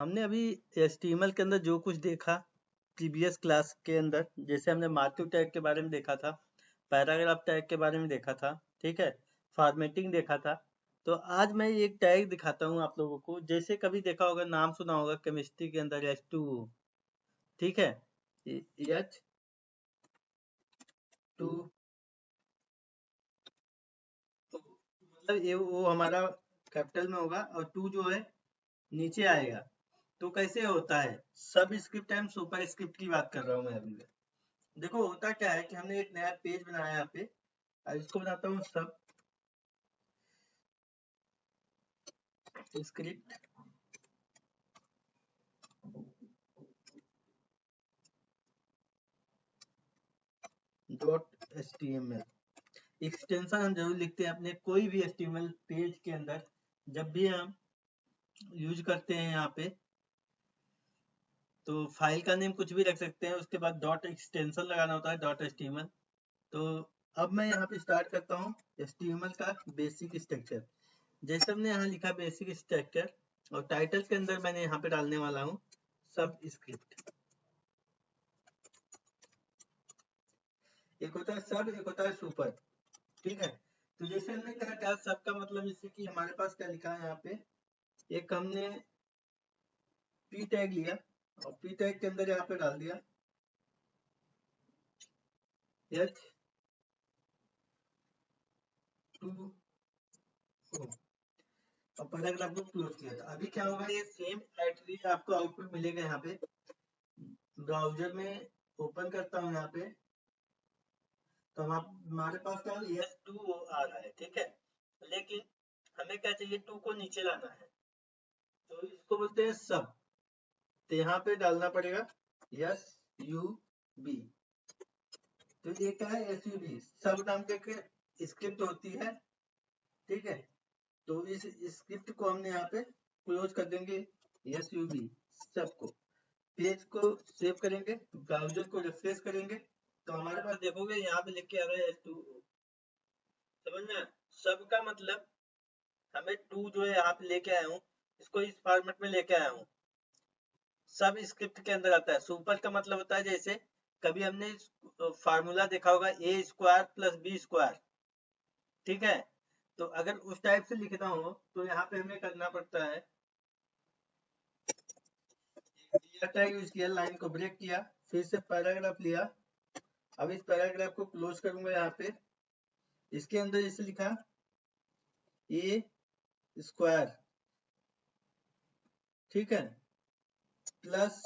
हमने अभी HTML के अंदर जो कुछ देखा प्रीवियस क्लास के अंदर, जैसे हमने मार्कअप टैग के बारे में देखा था, पैराग्राफ टैग के बारे में देखा था, ठीक है, फॉर्मेटिंग देखा था। तो आज मैं एक टैग दिखाता हूँ आप लोगों को। जैसे कभी देखा होगा, नाम सुना होगा केमिस्ट्री के अंदर H2O, ठीक है, H2, तो मतलब ये वो हमारा कैपिटल में होगा और टू जो है नीचे आएगा। तो कैसे होता है, सब स्क्रिप्ट एंड सुपर स्क्रिप्ट की बात कर रहा हूँ मैं अभी। देखो होता क्या है कि हमने एक नया पेज बनाया यहाँ पे, और इसको बनाता हूँ सब स्क्रिप्ट डॉट HTML। एक्सटेंशन हम जरूर लिखते हैं अपने कोई भी HTML पेज के अंदर। जब भी हम यूज करते हैं यहाँ पे, तो फाइल का नेम कुछ भी रख सकते हैं, उसके बाद डॉट एक्सटेंशन लगाना होता है, डॉट HTML। तो अब मैं यहाँ पे स्टार्ट करता हूँ HTML का बेसिक स्ट्रक्चर। जैसे हमने यहाँ लिखा बेसिक स्ट्रक्चर, और टाइटल के अंदर मैंने यहाँ पे डालने वाला हूँ सब स्क्रिप्ट। एक होता है सब, एक होता है सुपर, ठीक है। तो जैसे हमने क्या सब का मतलब, जैसे कि हमारे पास क्या लिखा है यहाँ पे, एक हमने पी टैग लिया और पी टैग के अंदर यहाँ पे डाल दिया H2O, और पैराग्राफ को क्लोज किया था। अभी क्या होगा, ये सेम एटरीज आपको आउटपुट मिलेगा यहाँ पे। ब्राउजर में ओपन करता हूँ यहाँ पे, तो हमारे पास क्या H2O आ रहा है, ठीक है। लेकिन हमें क्या चाहिए, टू को नीचे लाना है, तो इसको बोलते हैं सब। तो यहाँ पे डालना पड़ेगा SUB। तो ये क्या है, SUB सब नाम के स्क्रिप्ट होती है, ठीक है। तो इस स्क्रिप्ट को हमने यहाँ पे क्लोज कर देंगे SUB सबको। पेज को सेव करेंगे, ब्राउजर को रिफ्रेश करेंगे, तो हमारे पास देखोगे यहाँ पे लिख के आ रहा है H2O। समझ में? सब का मतलब हमें टू जो है यहाँ पे लेके आया हूँ, इसको इस फॉर्मेट में लेके आया हूँ, सब स्क्रिप्ट के अंदर आता है। सुपर का मतलब होता है, जैसे कभी हमने फार्मूला देखा होगा A² + B², ठीक है। तो अगर उस टाइप से लिखना हो तो यहाँ पे हमें करना पड़ता है, टैग यूज किया, लाइन को ब्रेक किया, फिर से पैराग्राफ लिया। अब इस पैराग्राफ को क्लोज करूंगा यहाँ पे, इसके अंदर जैसे लिखा A², ठीक है, प्लस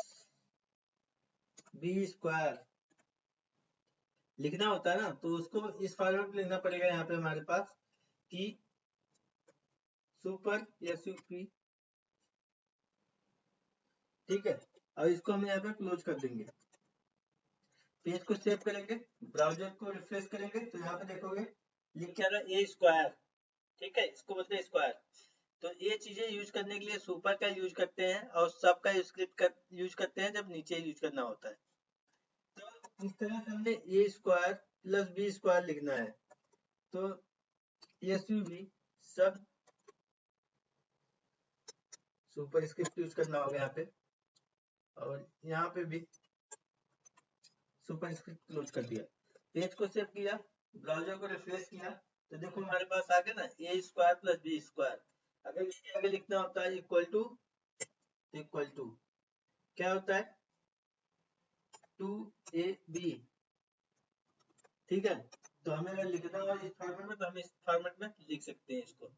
B² लिखना होता है ना, तो उसको इस फॉर्मेट में लिखना पड़ेगा यहाँ पे हमारे पास कि सुपर SUP, ठीक है। और इसको हम यहाँ पे क्लोज कर देंगे, पेज को सेव करेंगे, ब्राउजर को रिफ्रेश करेंगे, तो यहाँ पे देखोगे लिख क्या रहा है A², ठीक है, इसको बोलते हैं स्क्वायर। तो ये चीजें यूज करने के लिए सुपर का यूज करते हैं, और सब का स्क्रिप्ट यूज करते हैं जब नीचे यूज करना होता है। तो इस तरह से हमने A² + B² लिखना है। तो SUB सब सुपर स्क्रिप्ट यूज करना होगा यहाँ पे, और यहाँ पे भी सुपर स्क्रिप्ट क्लोज कर दिया, पेज को सेव किया, ब्राउजर को रिफ्रेश किया, तो देखो हमारे पास आ गया ना A² + B²। अगर इसके आगे लिखना होता है इक्वल टू क्या होता है 2AB, ठीक है। तो हमें अगर लिखना हो इस फॉर्मेट में, तो हम इस फॉर्मेट में लिख सकते हैं इसको,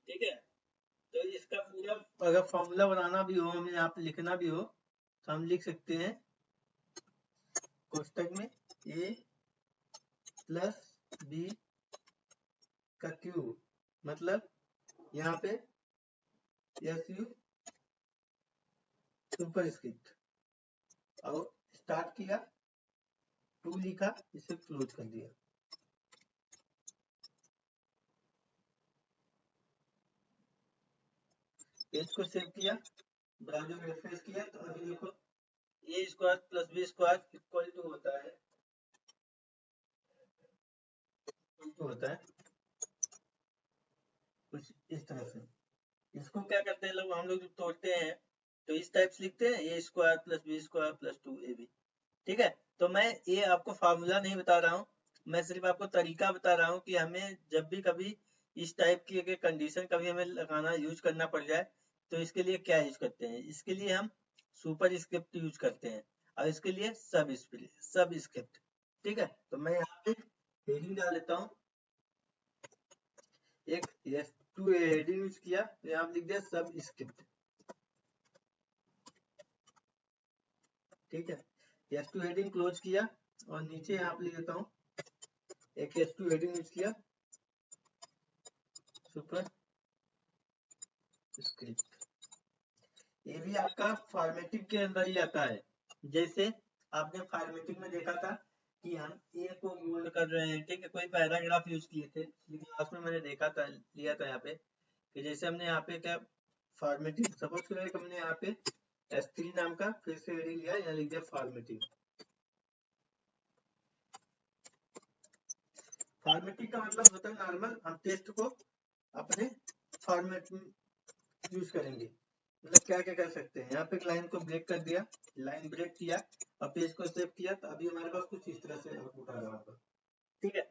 ठीक है। तो इसका पूरा अगर फॉर्मूला बनाना भी हो, हमें यहाँ पे लिखना भी हो, तो हम लिख सकते हैं कोष्टक में A + B का क्यूब, मतलब यहाँ पे SU सुपर स्क्रिप्ट, और स्टार्ट किया, 2 लिखा, इसे क्लोज कर दिया। पेज को सेव किया, ब्राउजर रिफ्रेश किया, तो अभी देखो A² + B² इक्वल टू होता है, कुछ इस तरह से। इसको क्या करते हैं लोग, हम लोग जब तोड़ते हैं तो इस टाइप से लिखते हैं A square plus B square plus 2ab। ठीक है, तो मैं ये आपको फार्मूला नहीं बता रहा हूँ, मैं सिर्फ आपको तरीका बता रहा हूँ कि हमें जब भी कभी इस टाइप की अगर कंडीशन कभी हमें लगाना यूज करना पड़ जाए तो इसके लिए क्या यूज करते हैं। इसके लिए हम सुपर स्क्रिप्ट यूज करते हैं और इसके लिए सब स्क्रिप्ट। ठीक है, तो मैं यहाँ पे हेडिंग डाल लेता हूँ, एक टू हेडिंग यूज किया तो यहाँ पे लिख दिया सब स्क्रिप्ट। ठीक है, S2 हेडिंग क्लोज किया और नीचे यहाँ पे लिख देता हूँ एक S2 हेडिंग यूज किया सुपर स्क्रिप्ट। ये भी आपका फॉर्मेटिंग के अंदर ही आता है। जैसे आपने फॉर्मेटिंग में देखा था कि हम ए को बोल्ड कर रहे हैं, ठीक है, कोई पैराग्राफ यूज किए थे क्लास में, मैंने देखा था, लिया था यहाँ पे कि जैसे हमने यहाँ पे क्या फॉर्मेटिंग, सपोज करें कि हमने यहाँ पे S3 नाम का फिर से हेडिंग लिया, यहाँ लिख दिया फॉर्मेटिंग। फॉर्मेटिंग का मतलब होता है नॉर्मल हम टेस्ट को अपने फॉर्मेट में यूज करेंगे। मतलब क्या क्या कर सकते हैं, यहाँ पे एक लाइन को ब्रेक कर दिया, लाइन ब्रेक किया और पेज को सेव किया तो अभी हमारे पास कुछ इस तरह से आउटपुट आ रहा होगा। ठीक है,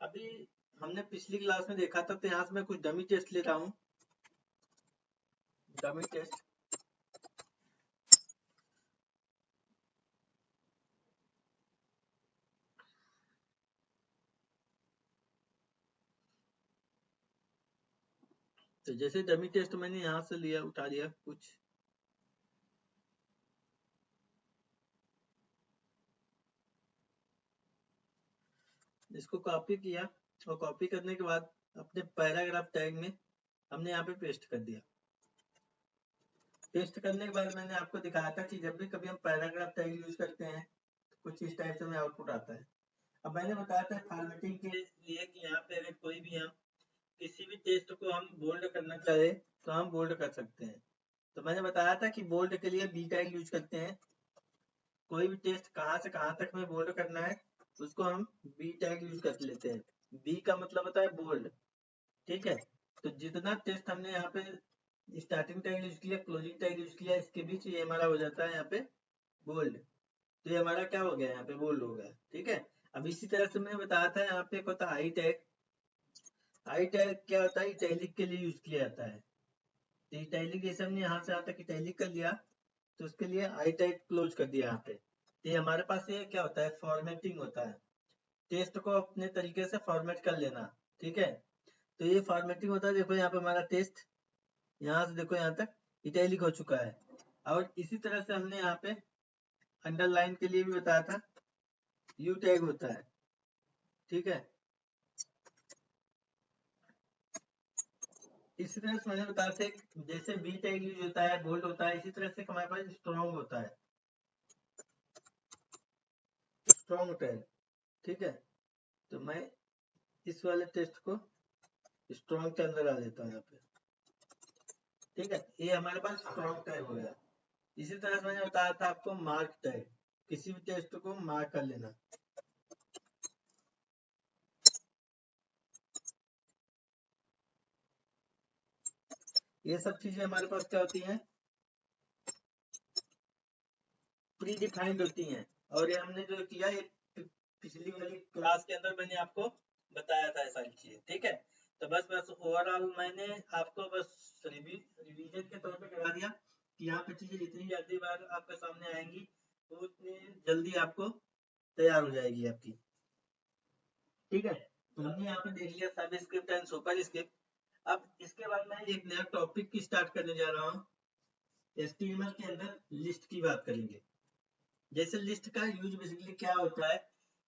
अभी हमने पिछली क्लास में देखा था, तो यहाँ से मैं कुछ डमी टेस्ट ले रहा हूँ। डमी टेस्ट तो जैसे डमी टेस्ट मैंने यहाँ से लिया, उठा लिया कुछ, इसको कॉपी किया और कॉपी करने के बाद अपने पैराग्राफ टैग में हमने यहाँ पे पेस्ट कर दिया। पेस्ट करने के बाद मैंने आपको दिखाया था कि जब भी कभी हम पैराग्राफ टैग यूज करते हैं तो कुछ इस टाइप से हमें आउटपुट आता है। अब मैंने बताया था फॉर्मेटिंग के लिए कि यहाँ पे अगर कोई भी हम किसी भी टेस्ट को हम बोल्ड करना चाहे तो हम बोल्ड कर सकते हैं। तो मैंने बताया था कि बोल्ड के लिए बी टैग यूज करते हैं। कोई भी टेस्ट कहाँ से कहाँ तक हमें बोल्ड करना है उसको हम बी टैग यूज कर लेते हैं। बी का मतलब होता है बोल्ड। ठीक है, तो जितना टेस्ट हमने यहाँ पे स्टार्टिंग टैग यूज किया, क्लोजिंग टैग यूज किया, इसके बीच ये हमारा हो जाता है यहाँ पे बोल्ड। तो ये हमारा क्या हो गया, यहाँ पे बोल्ड हो गया। ठीक है, अब इसी तरह से मैंने बताया था यहाँ पे एक होता है आई टैग। आई टैग क्या होता है, इटैलिक के लिए यूज किया जाता है। तो इटैलिक जैसे हमने यहाँ से यहाँ तक इटैलिक कर लिया तो उसके लिए आई टैग क्लोज कर दिया यहाँ पे। तो ये हमारे पास ये क्या होता है, फॉर्मेटिंग होता है, टेस्ट को अपने तरीके से फॉर्मेट कर लेना। ठीक है, तो ये फॉर्मेटिंग होता है। देखो यहाँ पे हमारा टेस्ट यहाँ से देखो यहाँ तक इटैलिक हो चुका है। और इसी तरह से हमने यहाँ पे अंडरलाइन के लिए भी बताया था यू टैग होता है। ठीक है, इसी तरह से मैंने बताया था जैसे बी टैग यूज होता है, बोल्ड होता है, इसी तरह से हमारे पास स्ट्रॉन्ग होता है, स्ट्रॉन्ग टैग। ठीक है, तो मैं इस वाले टेस्ट को स्ट्रॉन्ग के अंदर आ देता हूँ यहाँ पे। ठीक है, ये हमारे पास स्ट्रॉन्ग टैग हो गया। इसी तरह से मैंने बताया था आपको मार्क टैग, किसी भी टेस्ट को मार्क कर लेना। ये सब चीजें हमारे पास क्या होती हैं, प्री डिफाइंड होती हैं। और ये हमने जो किया ये पिछली वाली क्लास के अंदर मैंने आपको बताया था ये सारी चीजें। ठीक है, तो बस ओवरऑल मैंने आपको बस रिवीजन के तौर पे करा दिया कि यहाँ पे चीजें जितनी जल्दी बार आपके सामने आएंगी तो उतनी जल्दी आपको तैयार हो जाएगी आपकी। ठीक है, तो हमने यहाँ पे देख लिया सब स्क्रिप्ट एंड सुपर स्क्रिप्ट। अब इसके बाद मैं एक नया टॉपिक स्टार्ट करने जा रहा हूँ। HTML के अंदर लिस्ट की बात करेंगे। जैसे लिस्ट का यूज बेसिकली क्या होता है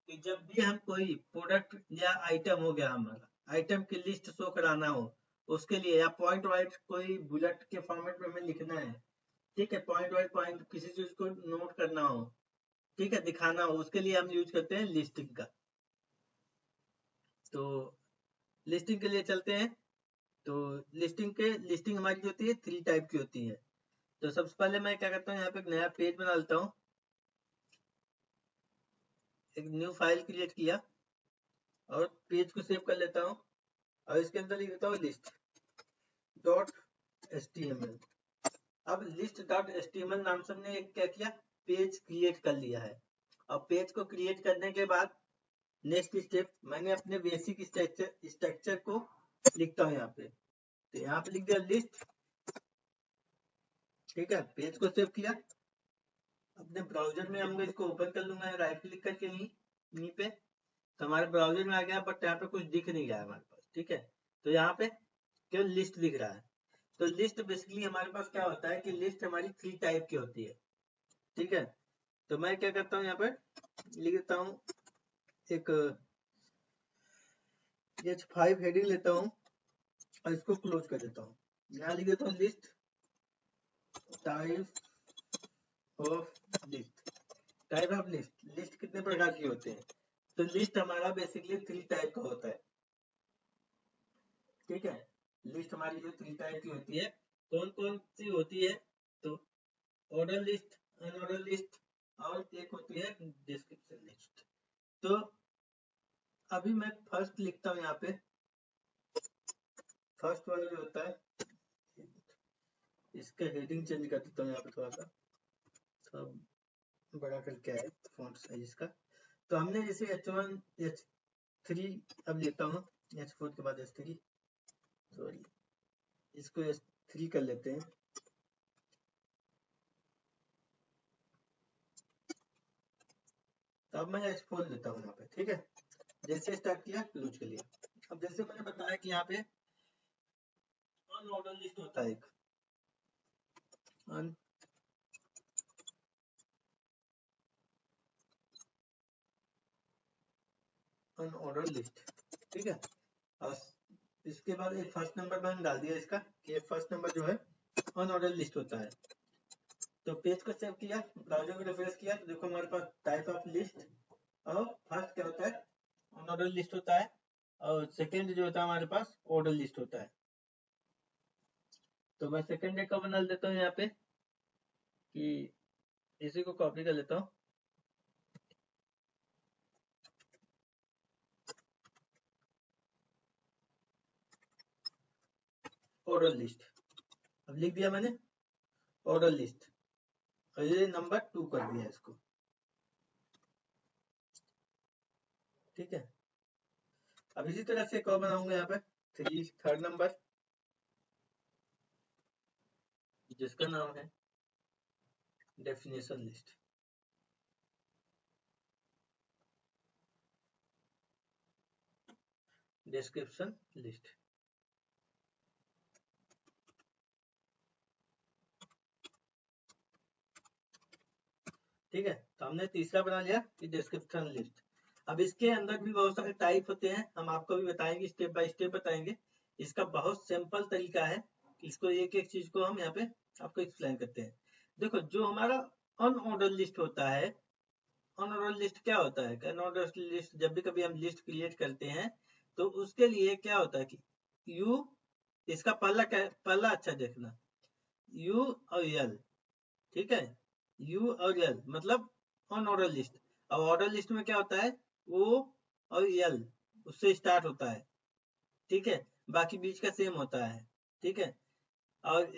कि जब भी हम कोई प्रोडक्ट या आइटम हो गया, हमारा आइटम की लिस्ट शो कराना हो उसके लिए, या पॉइंट वाइज कोई बुलेट के फॉर्मेट में हमें लिखना है। ठीक है, पॉइंट वाइज पॉइंट किसी चीज को नोट करना हो, ठीक है, दिखाना हो, उसके लिए हम यूज करते हैं लिस्टिंग का। तो लिस्टिंग के लिए चलते हैं। तो लिस्टिंग हमारी जो होती है 3 टाइप की होती है। तो सबसे पहले मैं क्या करता हूँ, यहाँ पे एक नया पेज बना लेता हूँ, एक न्यू फाइल क्रिएट किया और पेज को सेव कर लेता हूँ और इसके अंदर लिख देता हूँ लिस्ट डॉट html। अब list.html नाम से हमने क्या किया, पेज क्रिएट कर लिया है। अब पेज को क्रिएट करने के बाद नेक्स्ट स्टेप, मैंने अपने बेसिक स्ट्रक्चर को लिखता हूँ यहाँ पे। तो यहाँ पे लिख दिया लिस्ट, ठीक है। पेज को सेव किया, अपने ब्राउजर में हम इसको ओपन कर लूंगा राइट क्लिक करके यहीं पे, तो हमारे ब्राउजर में आ गया, बट यहाँ पे कुछ दिख नहीं रहा है हमारे पास, ठीक है। तो यहाँ पे केवल लिस्ट दिख रहा है। तो लिस्ट बेसिकली हमारे पास क्या होता है कि लिस्ट हमारी 3 टाइप की होती है, ठीक है। तो मैं क्या करता हूँ, यहाँ पर लिख देता हूँ एक H5 हेडिंग लेता हूँ और इसको क्लोज कर देता हूँ। यहाँ लिख देता हूँ list type of list. Type of list, list कितने प्रकार की होते हैं, तो लिस्ट हमारा बेसिकली 3 टाइप का होता है, ठीक है। लिस्ट हमारी जो 3 टाइप की होती है, कौन कौन सी होती है, तो ऑर्डर लिस्ट, अनऑर्डर लिस्ट और एक होती है डिस्क्रिप्शन लिस्ट। तो अभी मैं फर्स्ट लिखता हूँ, यहाँ पे फर्स्ट वाला जो होता है, इसका हेडिंग चेंज कर देता हूँ यहाँ पे थोड़ा सा, सब बड़ा करके है फॉन्ट साइज इसका। तो हमने जैसे H1 H3 अब लेता हूँ, H4 के बाद H3, सॉरी इसको H3 कर लेते हैं। तो अब मैं H4 लेता हूँ यहाँ पे, ठीक है। जैसे स्टार्ट किया क्लोज कर लिया। अब जैसे मैंने बताया कि यहाँ पे अनऑर्डर लिस्ट होता है एक, अनऑर्डर लिस्ट, ठीक है। और इसके बाद एक फर्स्ट नंबर मैंने डाल दिया इसका, कि फर्स्ट नंबर जो है अनऑर्डर लिस्ट होता है। तो पेज को सेव किया, ब्राउजर को रिफ्रेश किया, तो देखो हमारे पास टाइप ऑफ लिस्ट और फर्स्ट क्या होता है, अनऑर्डर लिस्ट होता है, और सेकंड जो होता है हमारे पास ऑर्डर लिस्ट होता है। तो मैं सेकंड एक का बना देता हूँ यहाँ पे, कि इसी को कॉपी कर लेता हूँ, ऑर्डर लिस्ट। अब लिख दिया मैंने ऑर्डर लिस्ट, और ये नंबर 2 कर दिया इसको, ठीक है। अब इसी तरह से कौ बनाऊंगा यहाँ पे 3 थर्ड नंबर, जिसका नाम है डेफिनेशन लिस्ट, डिस्क्रिप्शन लिस्ट, ठीक है। तो हमने तीसरा बना लिया कि डिस्क्रिप्शन लिस्ट। अब इसके अंदर भी बहुत सारे टाइप होते हैं, हम आपको भी बताएंगे, स्टेप बाय स्टेप बताएंगे। इसका बहुत सिंपल तरीका है, इसको एक एक चीज को हम यहाँ पे आपको एक्सप्लेन करते हैं। देखो जो हमारा अनऑर्डर लिस्ट होता है, अनऑर्डर लिस्ट क्या होता है, अनऑर्डर लिस्ट जब भी कभी हम लिस्ट क्रिएट करते हैं, तो उसके लिए क्या होता है कि यू, इसका पहला अच्छा देखना, यू और यल, ठीक है। यू और यल मतलब अनऑर्डर लिस्ट। अब ऑर्डर लिस्ट में क्या होता है, ओ और यल उससे स्टार्ट होता है, ठीक है। बाकी बीच का सेम होता है, ठीक है। और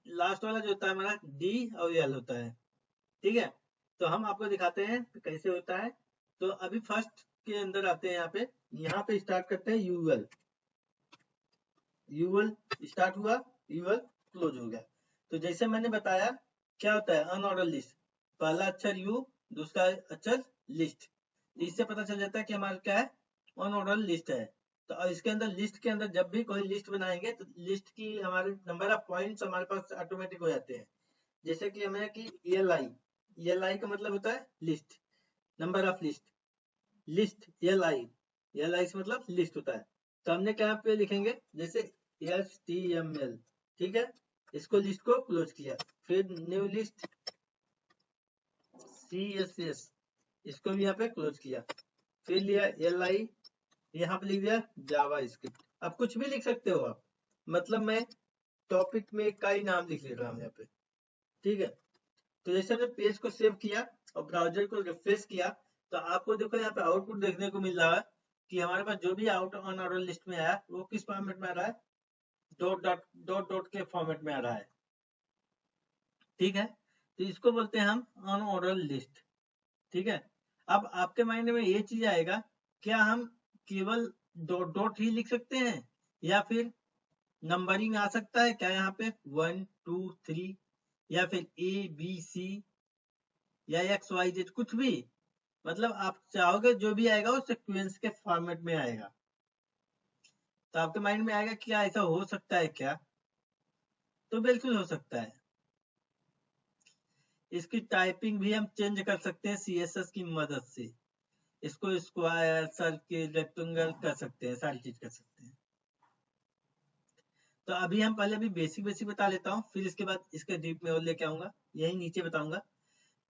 लास्ट वाला जो होता है हमारा डी और यल होता है, ठीक है। तो हम आपको दिखाते हैं कि कैसे होता है। तो अभी फर्स्ट के अंदर आते हैं, यहाँ पे स्टार्ट करते हैं यूएल, यूएल स्टार्ट हुआ, यूएल क्लोज हो गया। तो जैसे मैंने बताया क्या होता है अनऑर्डर लिस्ट, पहला अक्षर यू, दूसरा अक्षर लिस्ट, इससे पता चल जाता है कि हमारा क्या है, अनऑर्डर लिस्ट है। तो इसके अंदर लिस्ट के अंदर जब भी कोई लिस्ट बनाएंगे तो लिस्ट की हमारे नंबर ऑफ पॉइंट्स हमारे पास ऑटोमेटिक हो जाते हैं। जैसे कि हमें कि एल आई का मतलब होता है list, number of list, list L I से मतलब लिस्ट होता है। तो हमने क्या पे लिखेंगे, जैसे HTML, ठीक है। इसको लिस्ट को क्लोज किया, फिर न्यू लिस्ट CSS, इसको भी यहाँ पे क्लोज किया, फिर लिया LI, यहाँ पे लिख दिया जावा स्क्रिप्ट। अब कुछ भी लिख सकते हो आप, मतलब मैं टॉपिक में का ही नाम लिख ले रहा हूँ यहाँ पे, ठीक है। तो जैसे हमने पेज को सेव किया और ब्राउजर को रिफ्रेश किया, तो आपको देखो यहाँ पे आउटपुट देखने को मिल रहा है कि हमारे पास जो भी आउट ऑन ऑर्डर लिस्ट में आया वो किस फॉर्मेट में आ रहा है, डॉट डॉट डॉट डॉट के फॉर्मेट में आ रहा है, ठीक है। तो इसको बोलते हैं हम अनऑर्डर्ड लिस्ट, ठीक है। अब आपके माइंड में ये चीज आएगा, क्या हम केवल डॉट डॉट ही लिख सकते हैं या फिर नंबरिंग आ सकता है क्या यहाँ पे 1 2 3 या फिर ABC या XYZ कुछ भी, मतलब आप चाहोगे जो भी आएगा वो सीक्वेंस के फॉर्मेट में आएगा। तो आपके माइंड में आएगा क्या ऐसा हो सकता है क्या? तो बिल्कुल हो सकता है। इसकी टाइपिंग भी हम चेंज कर सकते हैं CSS की मदद से। इसको स्क्वायर, सर्किल, रेक्टेंगल कर सकते हैं, सारी चीज कर सकते हैं। तो अभी हम पहले भी बेसिक बेसिक बता लेता हूँ, फिर इसके बाद इसके डीप में और लेके आऊंगा, यही नीचे बताऊंगा।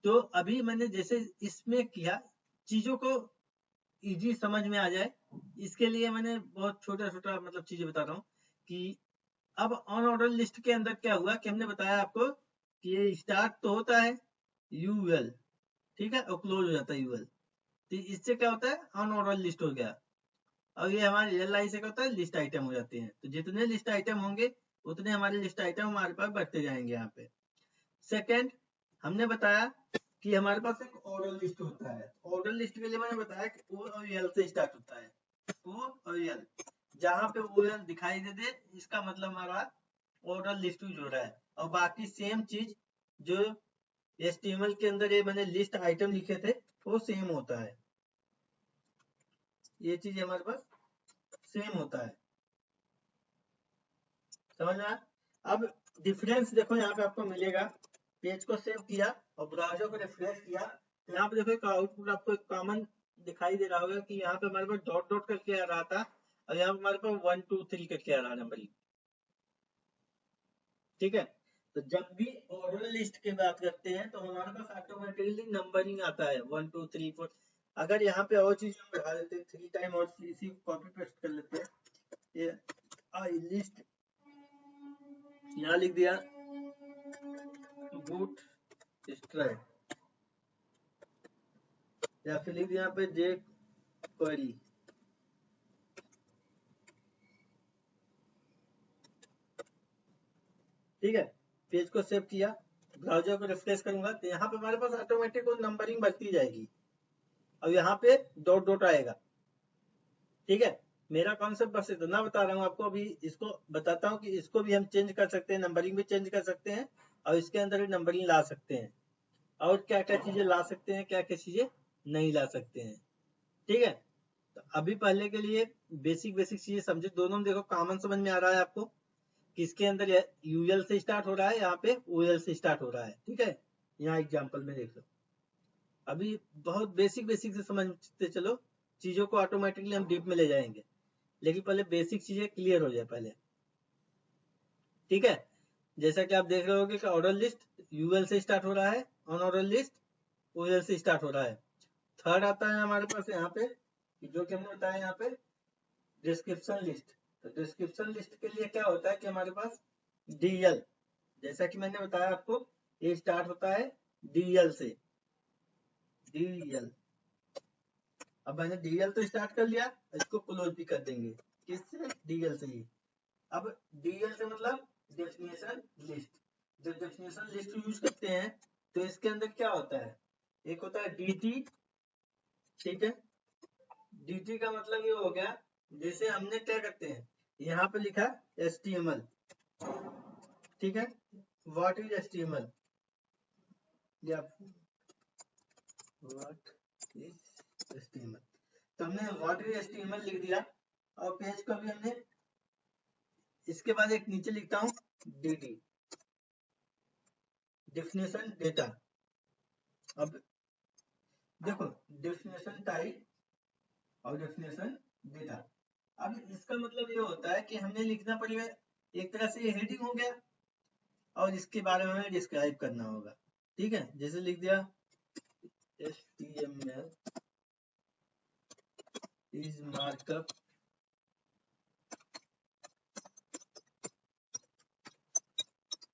तो अभी मैंने जैसे इसमें किया, चीजों को इजी समझ में आ जाए, इसके लिए मैंने बहुत छोटा छोटा मतलब चीजें बता रहा हूँ कि अब ऑन ऑर्डर लिस्ट के अंदर क्या हुआ कि हमने बताया आपको कि ये स्टार्ट तो होता है यूएल, ठीक है, और क्लोज हो जाता है यूएल। तो इससे क्या होता है, ऑन ऑर्डर लिस्ट हो गया। और ये हमारे LI से क्या होता है, लिस्ट आइटम हो जाते हैं। तो जितने लिस्ट आइटम होंगे उतने हमारे लिस्ट आइटम हमारे पास बढ़ते जाएंगे यहाँ पे। सेकेंड, हमने बताया कि हमारे पास एक ऑर्डर लिस्ट होता है। ऑर्डर लिस्ट के लिए मैंने बताया कि O और L से स्टार्ट होता है, O और L। जहां पे OL दिखाई दे दे इसका मतलब हमारा ऑर्डर लिस्ट यूज हो रहा है। और बाकी सेम चीज जो HTML के अंदर ये मैंने लिस्ट आइटम लिखे थे वो सेम होता है, ये चीज हमारे पास सेम होता है, समझ में आया? अब डिफरेंस देखो यहाँ पे आपको मिलेगा, पेज को सेव किया और ब्राउजर को रिफ्रेश किया, तो यहाँ पे देखो एक आउटपुट आपको एक कॉमन दिखाई दे रहा होगा कि यहाँ पे हमारे पास डॉट डॉट करके आ रहा था और यहाँ पे हमारे पास 1 2 3 करके आ रहा है नंबरिंग, ठीक है। तो जब भी ऑर्डर लिस्ट की बात करते हैं तो हमारे पास ऑटोमेटिकली नंबरिंग आता है 1 2 3 4। अगर यहाँ पे और चीज हम बढ़ा देते हैं 3 टाइम और इसी कॉपी पेस्ट कर लेते हैं, ये आई लिस्ट यहाँ लिख दिया बूट स्ट्रैप या फिर लिख दिया यहाँ पे जे क्वेरी, ठीक है। पेज को सेव किया, ब्राउजर को रिफ्रेश करूंगा तो यहाँ पे हमारे पास ऑटोमेटिक वो नंबरिंग बढ़ती जाएगी और यहाँ पे डॉट डॉट आएगा, ठीक है। मेरा कॉन्सेप्ट बस इतना बता रहा हूँ आपको, अभी इसको बताता हूँ कि इसको भी हम चेंज कर सकते हैं, नंबरिंग भी चेंज कर सकते हैं और इसके अंदर भी नंबरिंग ला सकते हैं, और क्या क्या चीजें ला सकते हैं, क्या क्या चीजें नहीं ला सकते हैं, ठीक है। तो अभी पहले के लिए बेसिक बेसिक चीजें समझे, दोनों देखो कॉमन समझ में आ रहा है आपको कि इसके अंदर यूएल से स्टार्ट हो रहा है, यहाँ पे ओएल से स्टार्ट हो रहा है, ठीक है। यहाँ एग्जाम्पल में देख लो, अभी बहुत बेसिक बेसिक से समझते चलो, चीजों को ऑटोमेटिकली हम डीप में ले जाएंगे, लेकिन पहले बेसिक चीजें क्लियर हो जाए पहले, ठीक है। जैसा कि आप देख रहे होगे कि ऑर्डर लिस्ट यूएल से स्टार्ट हो रहा है, ऑन ऑर्डर लिस्ट ओएल से स्टार्ट हो रहा है। थर्ड आता है हमारे पास यहाँ पे, जो कि हमने बताया यहाँ पे डिस्क्रिप्शन लिस्ट। तो डिस्क्रिप्शन लिस्ट के लिए क्या होता है कि हमारे पास DL, जैसा कि मैंने बताया आपको, ये स्टार्ट होता है DL से, DL। अब मैंने DL तो स्टार्ट कर लिया, इसको क्लोज भी कर देंगे, किससे, DL से ही। अब DL से मतलब डेफिनेशन लिस्ट, जब डेफिनेशन लिस्ट यूज करते हैं तो इसके अंदर क्या होता है, एक होता है DT, ठीक है। DT का मतलब ये हो गया, जैसे हमने क्या करते हैं, यहाँ पे लिखा HTML, ठीक है, व्हाट इज HTML या व्हाट इज HTML। तो हमने व्हाट इज HTML लिख दिया और पेज को भी हमने, इसके बाद एक नीचे लिखता हूँ DT, डेफिनेशन डेटा। अब देखो डेफिनेशन टाइप और डेफिनेशन डेटा, अब इसका मतलब ये होता है कि हमें लिखना पड़ेगा, एक तरह से ये हेडिंग हो गया और इसके बारे में हमें डिस्क्राइब करना होगा, ठीक है। जैसे लिख दिया HTML is markup,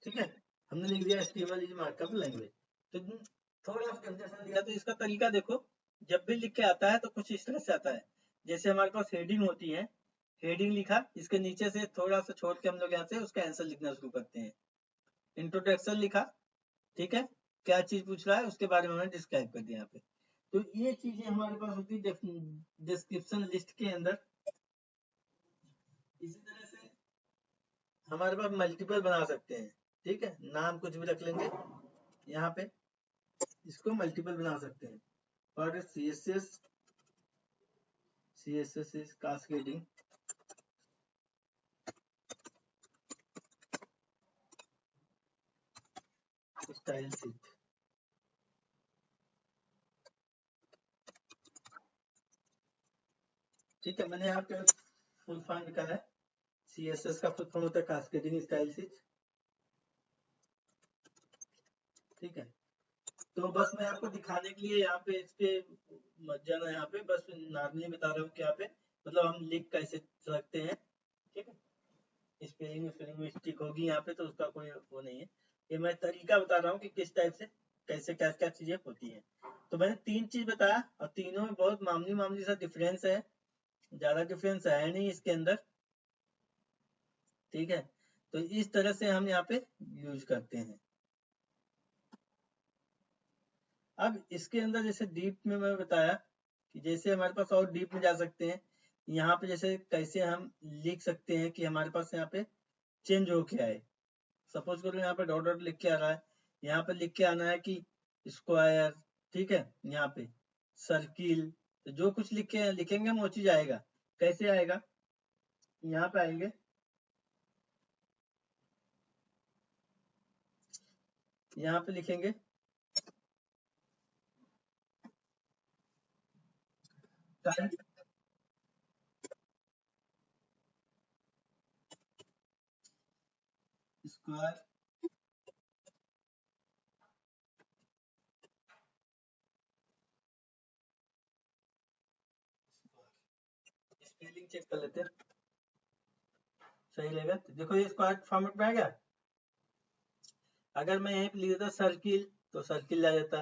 ठीक है, हमने लिख दिया HTML is markup language। तो थोड़ा कंसेशन दिया, तो इसका तरीका देखो, जब भी लिख के आता है तो कुछ इस तरह से आता है, जैसे हमारे पास हेडिंग होती है हेडिंग लिखा, इसके नीचे से थोड़ा सा छोड़ के हम लोग यहाँ से उसका आंसर लिखना शुरू करते हैं। इंट्रोडक्शन लिखा, ठीक है, क्या चीज पूछ रहा है उसके बारे में हमने डिस्क्राइब कर दिया यहाँ पे। तो ये चीजें हमारे पास होती है डिस्क्रिप्शन लिस्ट के अंदर। इसी तरह से हमारे पास मल्टीपल बना सकते हैं, ठीक है, नाम कुछ भी रख लेंगे यहाँ पे, इसको मल्टीपल बना सकते हैं। और CSS is cascading style sheet, ठीक है, मैंने यहाँ पे फुल फॉर्म लिखा है। CSS का फुल फॉर्म होता है कास्केडिंग स्टाइल शीट, ठीक है। तो बस मैं आपको दिखाने के लिए यहाँ पे इस पे मत जाना, यहाँ पे बस नॉर्मली बता रहा हूँ कि यहाँ पे मतलब हम लिख कैसे सकते हैं, ठीक है। स्पेलिंग मिस्टेक होगी यहाँ पे तो उसका कोई वो नहीं है, ये मैं तरीका बता रहा हूँ कि किस टाइप से कैसे क्या क्या चीजें होती हैं। तो मैंने 3 चीज बताया और तीनों में बहुत मामूली सा डिफरेंस है, ज्यादा डिफरेंस है नहीं इसके अंदर, ठीक है। तो इस तरह से हम यहाँ पे यूज करते हैं। अब इसके अंदर जैसे डीप में मैं बताया कि जैसे हमारे पास और डीप में जा सकते हैं, यहाँ पे जैसे कैसे हम लिख सकते हैं कि हमारे पास यहाँ पे चेंज हो के आए। सपोज करो यहाँ पे डॉट डॉट लिख के आ रहा है, यहाँ पे लिख के आना है कि स्क्वायर, ठीक है, यहाँ पे सर्किल, तो जो कुछ लिखेंगे हम वो चीज आएगा। कैसे आएगा, यहाँ पे आएंगे, यहाँ पे लिखेंगे टाइप स्क्वायर, स्पेलिंग चेक कर लेते हैं सही रहेगा। तो देखो ये स्क्वायर फॉर्मेट में आ गया। अगर मैं यहीं पे लिख देता सर्किल तो सर्किल आ जाता।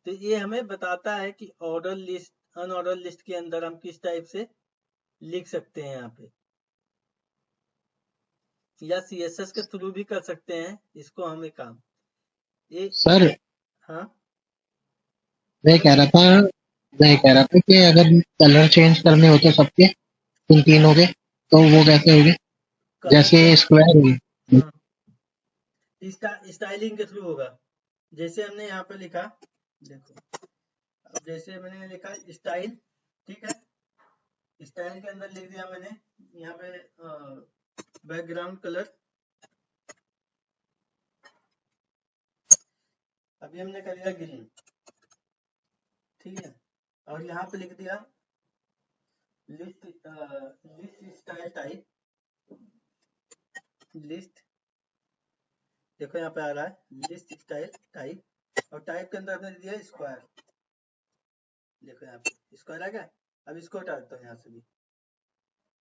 तो ये हमें बताता है कि ऑर्डर लिस्ट अनऑर्डर लिस्ट के अंदर हम किस टाइप से लिख सकते हैं यहाँ पे, या CSS के थ्रू भी कर सकते हैं इसको हम एक काम। ये सर हाँ मैं कह रहा था मैं कह रहा था कि अगर कलर चेंज करने होते सबके इन तीनों के तो वो कैसे होंगे? कलर जैसे चेंज, स्क्वायर हुई। हाँ स्टाइलिंग के थ्रू होगा। जैसे हमने यहाँ पे लिखा, देखो अब जैसे मैंने लिखा स्टाइल, ठीक है, स्टाइल के अंदर लिख दिया मैंने यहाँ पे बैकग्राउंड कलर, अभी हमने कर लिया ग्रीन, ठीक है, और यहाँ पे लिख दिया लिस्ट स्टाइल टाइप, लिस्ट, देखो यहाँ पे आ रहा है लिस्ट स्टाइल टाइप, और टाइप के अंदर हमने दिया स्क्वायर, देखो यहाँ पे स्क्वायर आ गया। अब इसको हटा देता हूँ यहाँ से भी,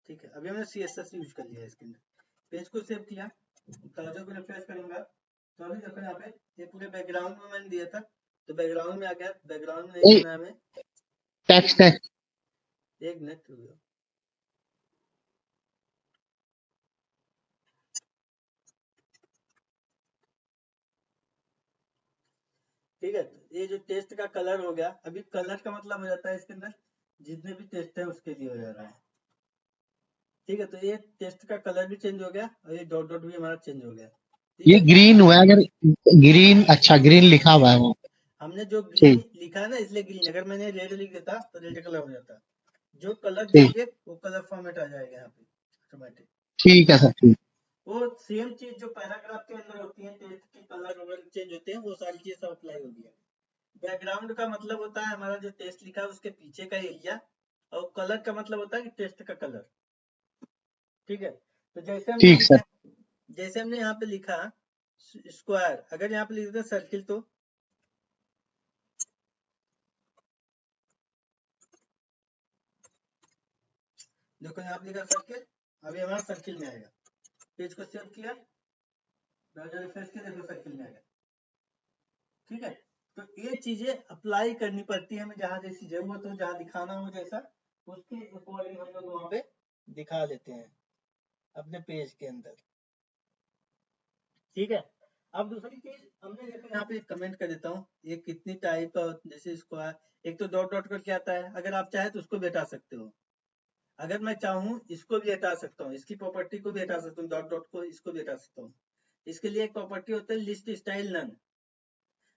ठीक है। अभी हमने CSS यूज कर लिया इसके अंदर, पेज को सेव किया, ब्राउजर को रिफ्रेश करूंगा तो अभी देखो यहाँ पे ये पूरे बैकग्राउंड में मैंने दिया था, तो बैकग्राउंड में आ गया। बैकग्राउंड में नहीं नहीं, करना है हमें, टेक्स्ट टेक्स्ट। एक मिनट रुक जाओ, ठीक है। तो ये जो टेस्ट का कलर हो गया, अभी कलर का मतलब हो जाता है इसके अंदर जितने भी टेस्ट है उसके लिए हो जा रहा है, ठीक है। तो ये टेस्ट का कलर भी चेंज हो गया और ये डॉट डॉट भी हमारा चेंज हो गया, ठीक ये है। ग्रीन हुआ है, अगर ग्रीन, अच्छा ग्रीन लिखा हुआ है वो। हमने जो ग्रीन ठीक लिखा है ना इसलिए ग्रीन, अगर मैंने रेड लिख देता तो रेड कलर हो जाता। जो कलर ठीक देंगे वो कलर फॉर्मेट आ जाएगा यहाँ पे ऑटोमेटिक। ठीक है सर, ठीक। वो सेम चीज जो पैराग्राफ के अंदर होती है, टेस्ट के कलर वगैरह चेंज होते हैं, वो सारी चीज सब अप्लाई होगी है। बैकग्राउंड का मतलब होता है हमारा जो टेस्ट लिखा है उसके पीछे का एरिया, और कलर का मतलब होता है कि टेस्ट का कलर, ठीक है। तो जैसे हमने ठीक सर। लिखा, जैसे हमने यहाँ पे लिखा स्क्वायर, अगर यहाँ पे लिख देते सर्किल तो देखो यहाँ पे लिखा सर्किल, अभी हमारा सर्किल में आएगा। पेज को सेव किया, ब्राउज़र रिफ्रेश किया, देखो सर्किल में आएगा, ठीक है। तो ये चीजें अप्लाई करनी पड़ती है हमें, जहां जैसी जरूरत हो, जहां दिखाना हो जैसा, उसके अकॉर्डिंग हम लोग वहां पे दिखा लेते हैं अपने पेज के अंदर। ठीक है, अब दूसरी चीज हमने देखो यहाँ पे कमेंट कर देता हूँ, ये कितनी टाइप का, जैसे स्क्वायर, एक तो डॉट डॉट करके आता है, अगर आप चाहे तो उसको भी हटा सकते हो। अगर मैं चाहूँ इसको भी हटा सकता हूँ, इसकी प्रॉपर्टी को भी हटा सकता हूँ, डॉट डॉट को, इसको भी हटा सकता हूँ। इसके लिए एक प्रॉपर्टी होता है लिस्ट स्टाइल नन,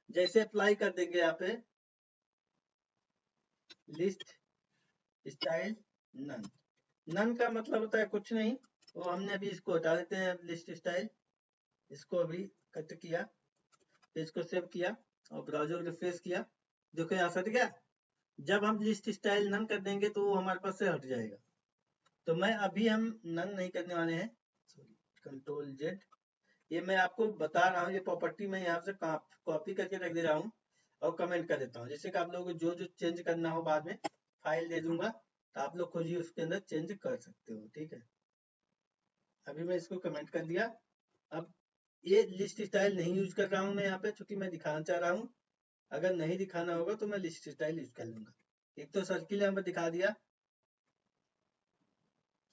जैसे अप्लाई कर देंगे यहाँ पे लिस्ट स्टाइल नन। नन का मतलब होता है कुछ नहीं, वो हमने अभी इसको हटा देते हैं लिस्ट स्टाइल, इसको अभी कट किया, पेज को सेव किया और ब्राउजर रिफ्रेश किया, देखो यहाँ हट गया। जब हम लिस्ट स्टाइल नन कर देंगे तो वो हमारे पास से हट जाएगा। तो मैं अभी हम नन नहीं करने वाले हैं, कंट्रोल जेड, ये मैं आपको बता रहा हूँ, ये प्रॉपर्टी मैं यहाँ से कॉपी करके रख दे रहा हूँ और कमेंट कर देता हूँ, जिससे कि आप लोगों को जो जो चेंज करना हो बाद में फाइल दे दूंगा, तो आप लोग खुद ही उसके अंदर चेंज कर सकते हो। ठीक है, अभी मैं इसको कमेंट कर दिया। अब ये लिस्ट स्टाइल नहीं यूज कर रहा हूँ मैं यहाँ पे, चूंकि मैं दिखाना चाह रहा हूँ, अगर नहीं दिखाना होगा तो मैं लिस्ट स्टाइल यूज कर लूंगा। एक तो सर्किल यहाँ पे दिखा दिया,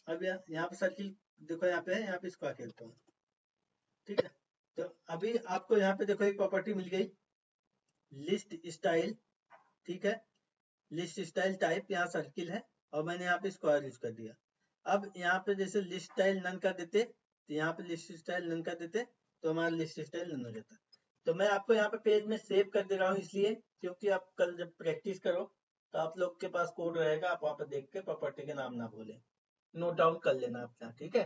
अब यहाँ पे सर्किल देखो यहाँ पे है, यहाँ पे स्क्वायर खेलता हूँ। ठीक है, तो अभी आपको यहाँ पे देखो एक प्रॉपर्टी मिल गई लिस्ट स्टाइल। ठीक है, लिस्ट स्टाइल टाइप यहाँ सर्किल है और मैंने यहाँ पे स्क्वायर यूज कर दिया। अब यहाँ पे जैसे लिस्ट स्टाइल नन कर देते, तो यहाँ पे लिस्ट स्टाइल नन कर देते तो हमारा लिस्ट स्टाइल नन हो जाता। तो मैं आपको यहाँ पे पेज में सेव कर दे रहा हूँ, इसलिए क्योंकि आप कल जब प्रैक्टिस करो तो आप लोग के पास कोड रहेगा, आप वहाँ पे देख के प्रॉपर्टी के नाम ना भूलें, नोट डाउन कर लेना अपना। ठीक है,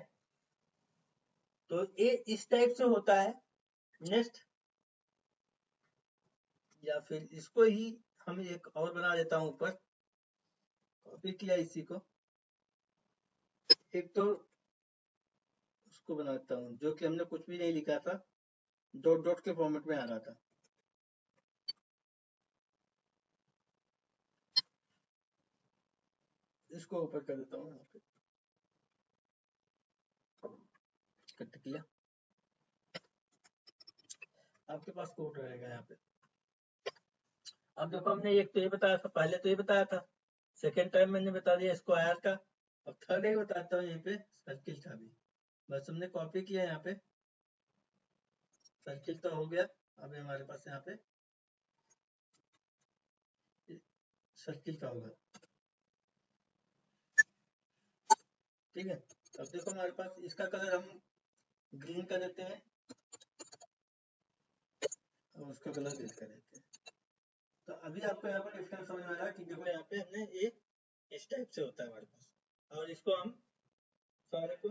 तो ये इस टाइप से होता है। नेक्स्ट, या फिर इसको ही हम एक और बना देता हूँ, ऊपर कॉपी किया इसी को, एक तो उसको बनाता हूँ जो कि हमने कुछ भी नहीं लिखा था, डॉट डॉट के फॉर्मेट में आ रहा था। इसको ऊपर कर देता हूँ, यहाँ पे कट किया, आपके पास कोड रहेगा यहाँ पे। अब देखो हमने एक तो ये बताया था, पहले तो ये बताया था, सेकेंड टाइम मैंने बता दिया स्क्वायर का, अब थर्ड ही बताता हूँ यहाँ पे सर्किल का भी। बस हमने कॉपी किया, यहाँ पे सर्किल तो हो गया, अब हमारे पास यहाँ पे सर्किल का होगा। ठीक है, अब देखो हमारे पास इसका कलर हम ग्रीन कर देते हैं और उसका कलर रेड कर देते हैं। तो अभी आपको यहाँ पर डिफरेंस समझ में आ रहा है कि देखो यहाँ पे हमने ये इस टाइप से होता है हमारे पास, और इसको हम सारे को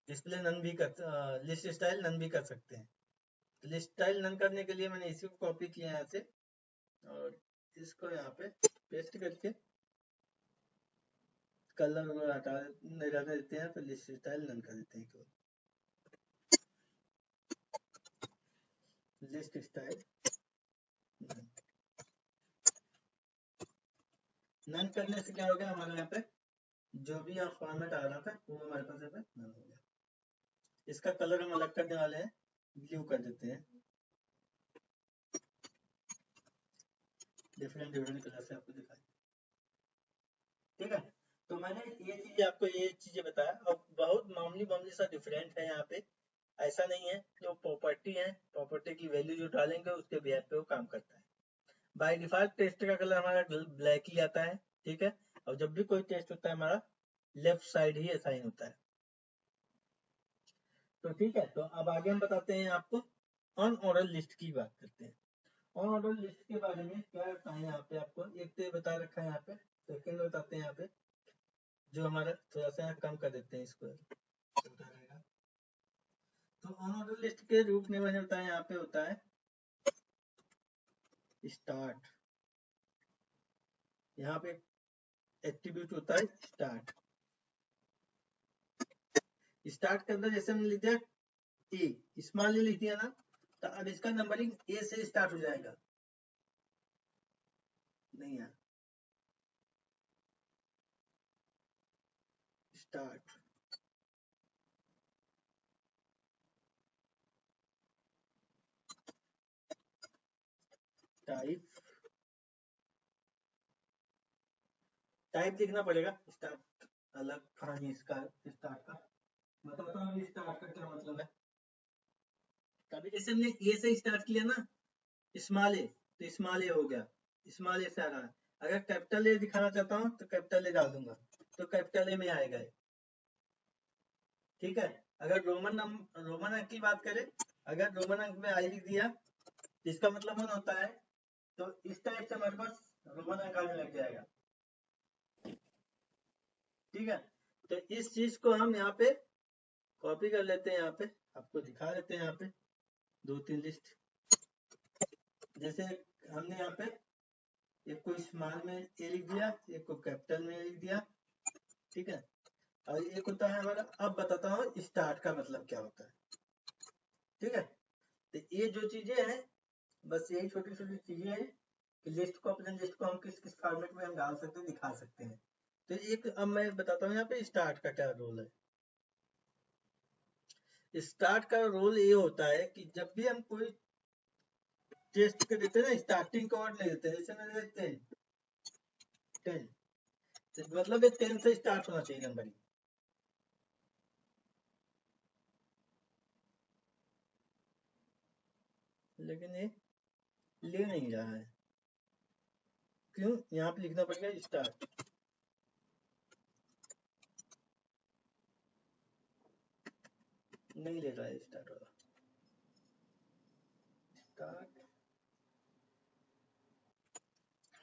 डिस्प्ले नन भी कर, लिस्ट स्टाइल नन भी कर सकते हैं। तो लिस्ट स्टाइल नन करने के लिए मैंने इसी को कॉपी किया यहाँ से और इसको यहाँ पे पेस्ट करके कलर वगैरह हटा नहीं रहने देते हैं, तो लिस्ट स्टाइल नन कर देते हैं। लिस्ट स्टाइल नन करने से क्या हो गया, हमारे यहाँ पे जो भी यहाँ फॉर्मेट आ रहा था वो हमारे पास यहाँ पे नन हो गया। इसका कलर हम अलग करने वाले हैं, ब्लू कर देते हैं, डिफरेंट डिफरेंट कलर से आपको दिखाई। ठीक है, तो मैंने ये चीज आपको ये चीजें बताया, और बहुत मामूली मामूली सा डिफरेंट है यहाँ पे, ऐसा नहीं है। जो प्रॉपर्टी है, प्रॉपर्टी की वैल्यू जो डालेंगे उसके बेस पे वो काम करता है। बाय डिफॉल्ट टेस्ट का कलर हमारा ब्लैक ही आता है। ठीक है, और जब भी कोई टेस्ट होता है हमारा लेफ्ट साइड ही असाइन होता है। तो ठीक है, तो अब आगे हम बताते हैं आपको ऑन ऑर्डर लिस्ट की बात करते हैं। ऑन ऑर्डर लिस्ट के बारे में क्या बताएं यहाँ पे आपको, एक तो ये बता रखा है यहाँ पे, सेकंड बताते हैं यहाँ पे, जो हमारा थोड़ा सा कम कर देते हैं इसको, छोटा रहेगा। तो ऑन ऑर्डर लिस्ट के रूप में मैंने बताया यहाँ पे होता है स्टार्ट, यहाँ पे एट्रीब्यूट होता है स्टार्ट। स्टार्ट के अंदर जैसे हमने लिख दिया ए, स्मॉल ए लिख दिया ना, तो अब इसका नंबरिंग ए से स्टार्ट हो जाएगा। नहीं यार, स्टार्ट टाइप, टाइप लिखना पड़ेगा, स्टार्ट अलग कहानी इसका स्टार्ट का बताता हूँ। स्टार्ट का क्या मतलब है। कभी जैसे हमने ए से स्टार्ट किया ना, स्मॉल ए, तो स्मॉल ए हो गया, स्मॉल ए से आ रहा है। अगर कैपिटल ए दिखाना चाहता हूँ तो कैपिटल ए डाल दूंगा, तो कैपिटल ए में आएगा। ठीक है। अगर रोमन अंक की बात करें, अगर रोमन अंक में आई लिख दिया, इसका मतलब 1 होता है, तो इस टाइप से हमारे पास रोमन अंक आने लग जाएगा। ठीक है। तो इस चीज को हम यहाँ पे कॉपी कर लेते हैं, यहाँ पे आपको दिखा देते हैं। यहाँ पे 2-3 लिस्ट, जैसे हमने यहाँ पे एक को स्मॉल में ए लिख दिया, एक को कैपिटल में लिख दिया। ठीक है। और एक होता है हमारा, अब बताता हूँ स्टार्ट का मतलब क्या होता है। ठीक है। तो ये जो चीजें हैं, बस यही छोटी छोटी चीजें हैं कि लिस्ट को, अपने लिस्ट को हम किस किस फॉर्मेट में हम डाल सकते हैं, दिखा सकते हैं। तो एक अब मैं बताता हूँ यहाँ पे स्टार्ट का क्या रोल है। स्टार्ट का रोल ये होता है कि जब भी हम कोई टेस्ट के देते हैं ना, स्टार्टिंग का वर्ड नहीं देते हैं। जैसे मैंने 10, तो मतलब ये 10 से स्टार्ट होना चाहिए नंबरिंग। लेकिन ये ले नहीं रहा है, क्यों? यहाँ पे लिखना पड़ेगा स्टार्ट। नहीं ले रहा है स्टार्ट वाला। स्टार्ट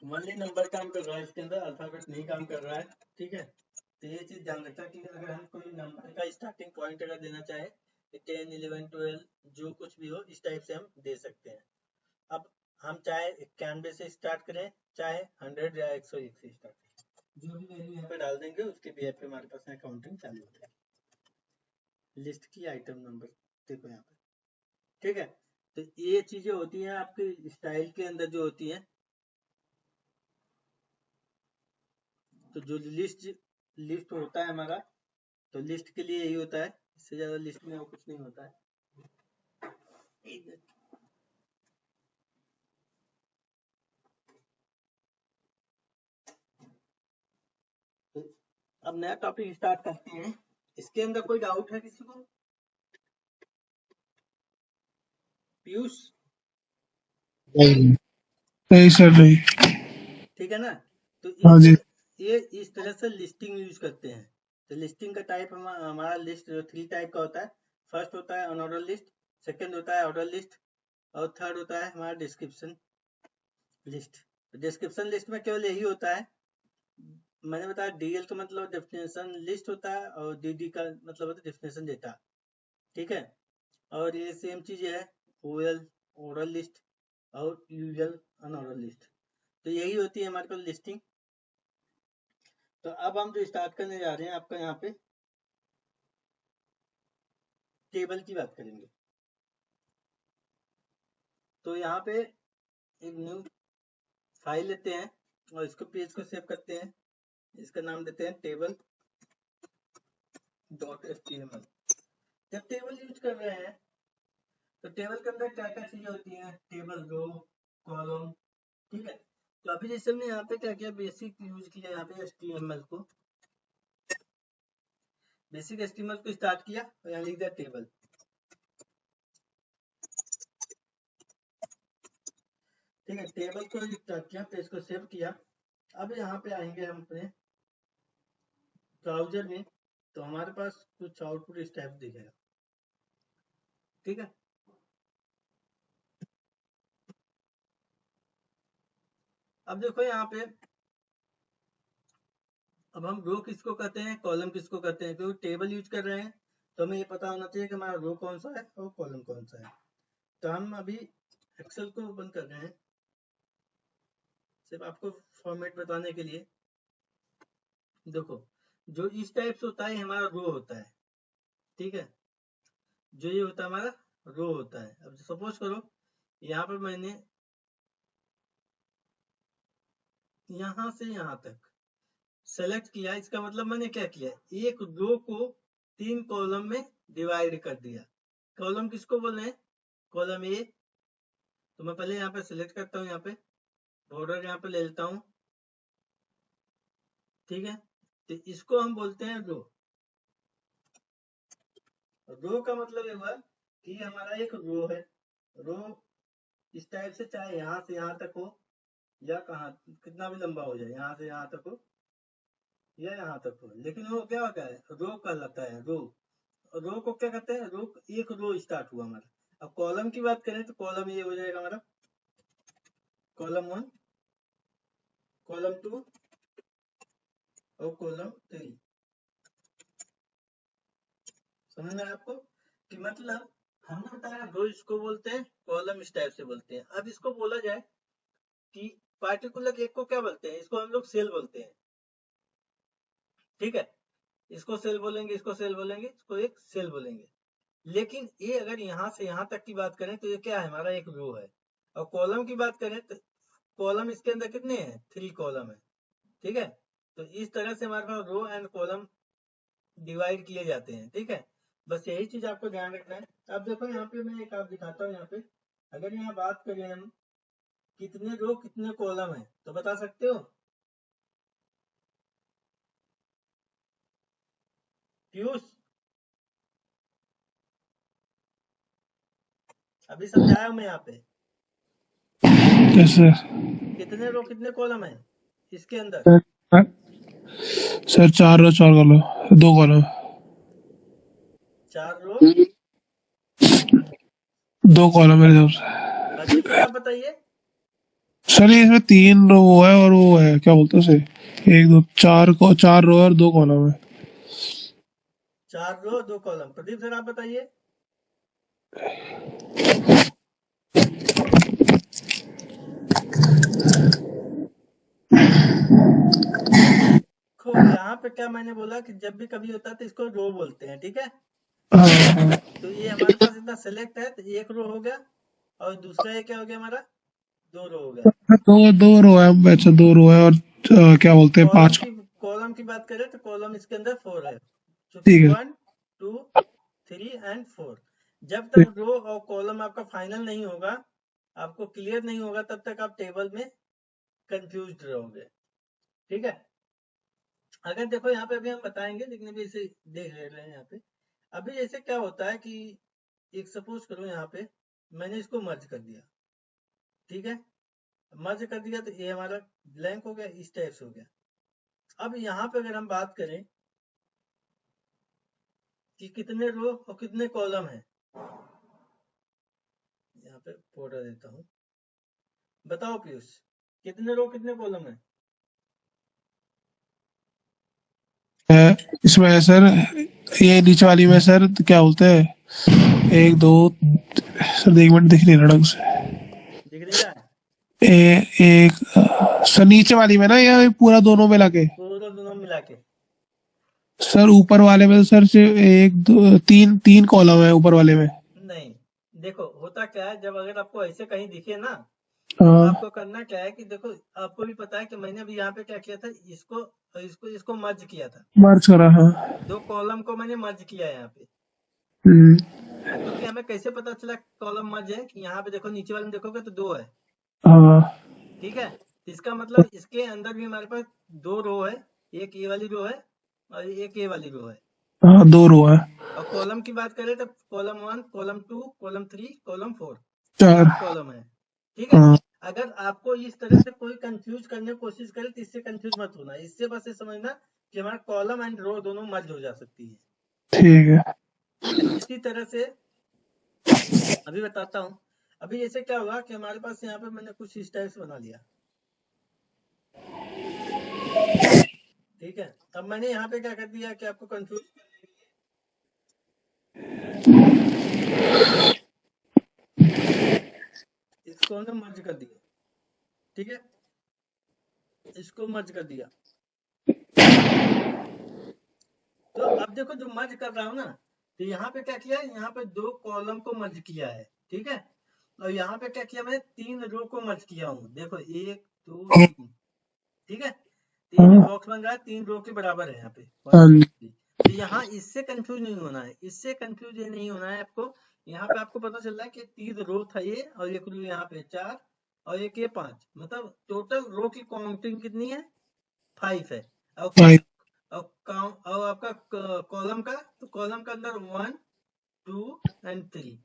ओनली नंबर काम कर रहा है, इसके अंदर अल्फाबेट नहीं काम कर रहा है। ठीक है। तो ये चीज ध्यान रखना कि अगर हम कोई नंबर का स्टार्टिंग पॉइंट अगर देना चाहे, 10, 11, 12 जो कुछ भी हो, इस टाइप से हम दे सकते हैं। अब हम चाहे 91 से स्टार्ट करें, चाहे 100 या 101 से स्टार्ट करें, जो भी वैल्यू यहाँ पे डाल देंगे उसके बेस पे हमारे पास काउंटिंग चालू हो जाएगी। लिस्ट की आइटम नंबर देखो यहाँ पे। ठीक है। तो ये चीजें होती हैं आपके स्टाइल के अंदर जो होती हैं। तो जो लिस्ट होता है हमारा, तो लिस्ट के लिए यही होता है, इससे ज्यादा लिस्ट में और कुछ नहीं होता है। तो अब नया टॉपिक स्टार्ट करते हैं। इसके अंदर कोई डाउट है किसी को? पीयूष? नहीं सर नहीं। ठीक है ना। तो हाँ जी। ये इस तरह से लिस्टिंग यूज करते हैं। तो लिस्टिंग का टाइप हमारा लिस्ट 3 टाइप का होता है। फर्स्ट होता है अनऑर्डर लिस्ट, सेकंड होता है ऑर्डर लिस्ट, और थर्ड होता है हमारा डिस्क्रिप्शन लिस्ट। डिस्क्रिप्शन लिस्ट में केवल यही होता है, मैंने बताया डीएल का मतलब डेफिनेशन लिस्ट होता है, और डीडी का मतलब होता है डेफिनेशन डेटा। ठीक है। और ये सेम चीज है, ओएल ऑर्डर लिस्ट और यूजल अनऑर्डर लिस्ट। तो यही होती है हमारे पास लिस्टिंग। तो अब हम जो स्टार्ट करने जा रहे हैं आपका, यहाँ पे टेबल की बात करेंगे। तो यहाँ पे एक न्यू फाइल लेते हैं और इसको पेज को सेव करते हैं। इसका नाम देते हैं टेबल .html। जब टेबल यूज कर रहे हैं तो टेबल के अंदर क्या क्या चीजें होती हैं, टेबल, रो, कॉलम। ठीक है। तो अभी जैसे हमने यहाँ पे क्या किया, बेसिक यूज किया यहाँ पे HTML को, बेसिक HTML को स्टार्ट किया और यहाँ लिख दिया टेबल। ठीक है। टेबल को स्टार्ट किया, पेज को सेव किया। अब यहाँ पे आएंगे हम अपने ब्राउजर में, तो हमारे पास कुछ आउटपुट इस टाइप दिखेगा। ठीक है। अब देखो यहाँ पे, अब हम रो किसको कहते हैं, कॉलम किसको कहते हैं, क्योंकि टेबल यूज कर रहे हैं तो हमें ये पता होना चाहिए कि हमारा रो कौन सा है और कॉलम कौन सा है। तो हम अभी एक्सेल को ओपन कर रहे हैं, सिर्फ आपको फॉर्मेट बताने के लिए। देखो, जो इस टाइप से होता है हमारा रो होता है। ठीक है। जो ये होता है हमारा रो होता है। अब सपोज करो यहाँ पर मैंने यहाँ से यहाँ तक सेलेक्ट किया, इसका मतलब मैंने क्या किया, एक रो को 3 कॉलम में डिवाइड कर दिया। कॉलम किसको बोल रहे हैं, कॉलम ए। तो मैं पहले यहाँ पे सिलेक्ट करता हूँ, यहाँ पे बॉर्डर यहाँ पे ले लेता हूँ। ठीक है। तो इसको हम बोलते हैं रो। रो का मतलब ये हुआ कि हमारा एक रो है, रो इस टाइप से, चाहे यहाँ से यहाँ तक हो या कहाँ कितना भी लंबा हो जाए, यहाँ से यहाँ तक हो या यहाँ तक हो, लेकिन वो क्या होता है, रो कहलाता है। रो, रो को क्या कहते हैं, रो एक रो स्टार्ट हुआ हमारा। अब कॉलम की बात करें तो कॉलम ये हो जाएगा हमारा कॉलम 1, कॉलम 2 और कॉलम 3। समझ में आया आपको कि मतलब हमने बताया रो इसको बोलते हैं, कॉलम इस टाइप से बोलते हैं। अब इसको बोला जाए कि पार्टिकुलर एक को क्या बोलते हैं, इसको हम लोग सेल बोलते हैं, ठीक है। इसको सेल बोलेंगे, इसको सेल बोलेंगे, इसको एक सेल बोलेंगे। लेकिन ये अगर यहाँ से यहाँ तक की बात करें तो ये क्या है, हमारा एक रो है। और कॉलम की बात करें तो कॉलम इसके अंदर कितने हैं, 3 कॉलम है, ठीक है। तो इस तरह से हमारे पास रो एंड कॉलम डिवाइड किए जाते हैं, ठीक है। बस यही चीज आपको ध्यान रखना है। अब देखो यहाँ पे मैं एक आप दिखाता हूँ, यहाँ पे अगर यहाँ बात करें हम कितने रो कितने कॉलम है तो बता सकते हो पीयूष? अभी समझाया मैं यहाँ पे यस सर। कितने रो कितने कॉलम है इसके अंदर। सर 4 रो 4 कॉलम 2 कॉलम 4 रो 2 कॉलम मेरे हिसाब से। प्रदीप सर आप बताइए। सर ये इसमें 3 रो वो है और वो है क्या बोलते हैं उसे, 1 2 4 रो और 2 कॉलम है। 4 रो 2 कॉलम। प्रदीप सर आप बताइए। देखो यहाँ पे क्या मैंने बोला कि जब भी कभी होता है तो इसको रो बोलते हैं, ठीक है। हाँ, तो ये हमारे पास इतना सेलेक्ट है तो एक रो हो गया और दूसरा ये क्या हो गया हमारा, 2 रो हो गया। दो 2 रो है। अच्छा 2 रो है और क्या बोलते हैं 5। कॉलम की बात करें तो कॉलम इसके अंदर 4 है, ठीक है 1 2 3 एंड 4। जब तक रो और कॉलम आपका फाइनल नहीं होगा, आपको क्लियर नहीं होगा, तब तक आप टेबल में कंफ्यूज रहोगे, ठीक है। अगर देखो यहाँ पे अभी हम बताएंगे, लेकिन अभी इसे देख रहे हैं यहाँ पे। अभी जैसे क्या होता है कि एक सपोज करो यहाँ पे मैंने इसको मर्ज कर दिया, ठीक है। मर्ज कर दिया तो ये हमारा ब्लैंक हो गया, इस टाइप से हो गया। अब यहाँ पे अगर हम बात करें कि कितने रो और कितने कॉलम है, यहाँ पे फोटो देता हूँ, बताओ पीयूष कितने रो कितने कॉलम है। इसमें है सर, ये नीचे वाली में सर क्या बोलते हैं 1 2 सर 1 मिनट दिख नहीं रहा ढंग से। दिख नहीं रहा है एक सर नीचे वाली में ना या पूरा दोनों मिला के। पूरा दोनों मिला के। सर ऊपर वाले में सर सिर्फ 1 2 3 कॉलम है ऊपर वाले में। नहीं, देखो होता क्या है, जब अगर आपको ऐसे कहीं दिखे ना तो हाँ आपको करना क्या है कि देखो आपको भी पता है कि मैंने अभी यहाँ पे क्या किया था, इसको मर्ज किया था, मर्ज करा हाँ। 2 कॉलम को मैंने मर्ज किया है यहाँ पे। हम्म, क्योंकि हमें कैसे पता चला कॉलम मर्ज है कि यहाँ पे देखो नीचे वाले में देखोगे तो 2 है, हाँ ठीक है। इसका मतलब इसके अंदर भी हमारे पास 2 रो है, एक ये वाली रो है और एक ये वाली रो है। हाँ 2 रो है। और कॉलम की बात करें तो column 1 column 2 column 3 column 4 4 4 column है, ठीक है। हाँ अगर आपको इस तरह से कोई कंफ्यूज करने की कोशिश करे तो इससे कंफ्यूज मत होना, इससे बस ये समझना कि हमारा कॉलम एंड रो दोनों मर्ज हो जा सकती है, ठीक है। ठीक है। इसी तरह से अभी बताता हूँ। अभी जैसे क्या हुआ कि हमारे पास यहाँ पे मैंने कुछ इस टाइप से बना लिया, ठीक है। अब मैंने यहाँ पे क्या कर दिया कि आपको कंफ्यूज इसको हमने मर्ज कर दिया, ठीक है। इसको मर्ज कर दिया। तो अब देखो जो मर्ज कर रहा हूँ ना, तो यहाँ पे क्या किया है, यहाँ पे 2 कॉलम को मर्ज किया है, ठीक है। और यहाँ पे क्या किया मैंने, 3 रो को मर्ज किया हूँ, देखो 1 2 3, ठीक है। 3 जो बॉक्स बन रहा है 3 रो के बराबर है यहाँ पे 1 हाँ 2 3। तो यहाँ इससे कंफ्यूज नहीं होना है, इससे कंफ्यूज ये नहीं होना है आपको। यहाँ पे आपको पता चल रहा है कि 3 रो था ये और एक रो यहाँ पे 4 और एक ये 5, मतलब टोटल रो की काउंटिंग कितनी है, 5 है। और और आपका कॉलम का, तो कॉलम के अंदर 1 2 एंड 3,